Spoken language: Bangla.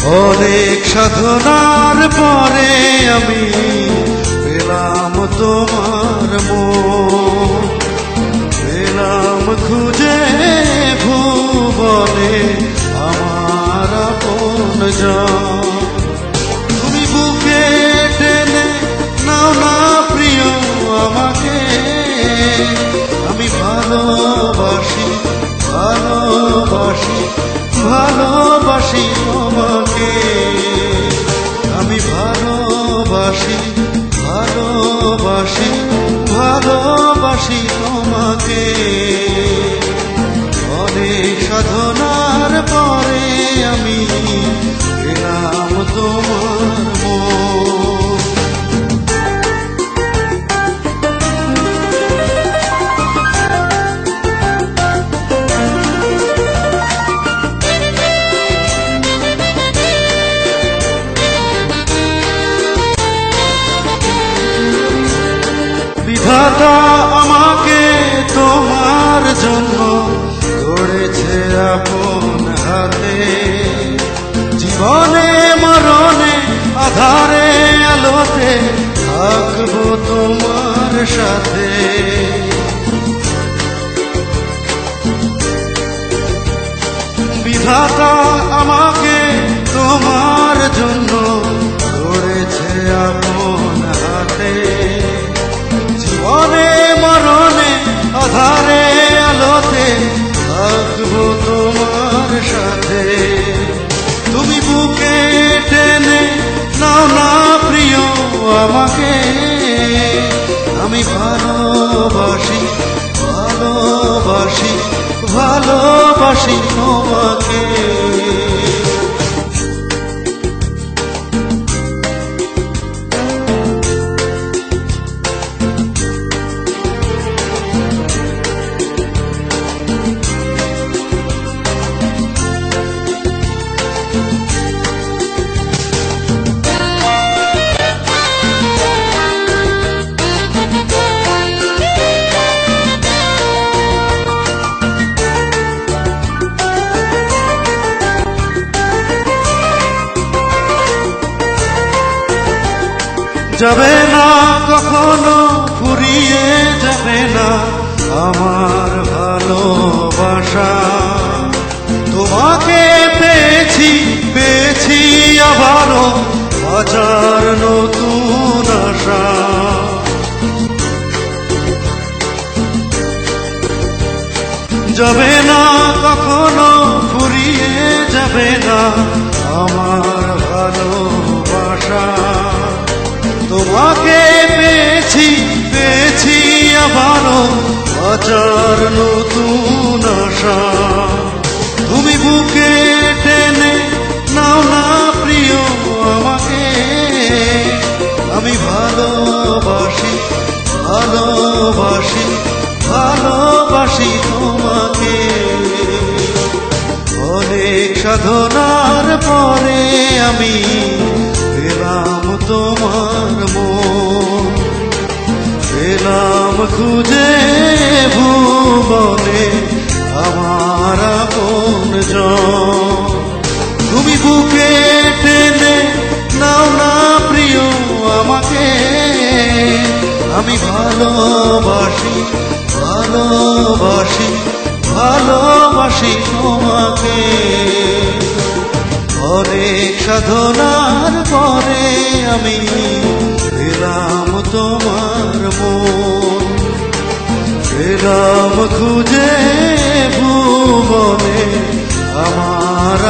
অনেক সাধনার পরে আমি পেলাম তোমার মন, পেলাম খুঁজে ভুবনে আমার আপনজন। তুমি বুকে টেনে নাও না প্রিয় আমাকে, আমি ভালোবাসি ভালোবাসি ভালোবাসি তোমাকে, আমি ভালোবাসি ভালোবাসি ভালোবাসি তোমাকে। অনেক সাধনার পরে আমি পেলাম তোমার মন। বিধাতা আমাকে তোমার জন্য গড়েছে আপন হাতে, জীবনে মরণে আধারে আলোতে থাকবো তোমার সাথে। বিধাতা আমাকে তোমার জন্য গড়েছে আপন হাতে, জীবনে মরণে আধারে আলোতে থাকবো তোমার সাথে। তুমি বুকে টেনে নাও না প্রিয় আমাকে, আমি ভালোবাসি ভালোবাসি ভালোবাসি তোমাকে। যাবে না কখনো ফুরিয়ে যাবে না আমার ভালোবাসা, তোমাকে পেয়েছি পেয়েছি আবারও বাঁচার নতুন আশা। যাবে না কখনো ফুরিয়ে যাবে না আমার ভালোবাসা, তোমাকে পেয়েছি পেয়েছি আবারও বাঁচার নতুন আশা। তুমি বুকে টেনে নাও না প্রিয় আমাকে, আমি ভালোবাসি ভালোবাসি ভালোবাসি তোমাকে। অনেক সাধনার পরে আমি পেলাম তোমার মন, পেলাম খুঁজে ভুবনে আমার আপনজন। তুমি বুকে টেনে নাও না প্রিয় আমাকে, আমি ভালোবাসি ভালোবাসি ভালোবাসি তোমাকে। অনেক সাধনার পরে আমি পেলাম তোমার মন, পেলাম খুঁজে ভুবনে আমার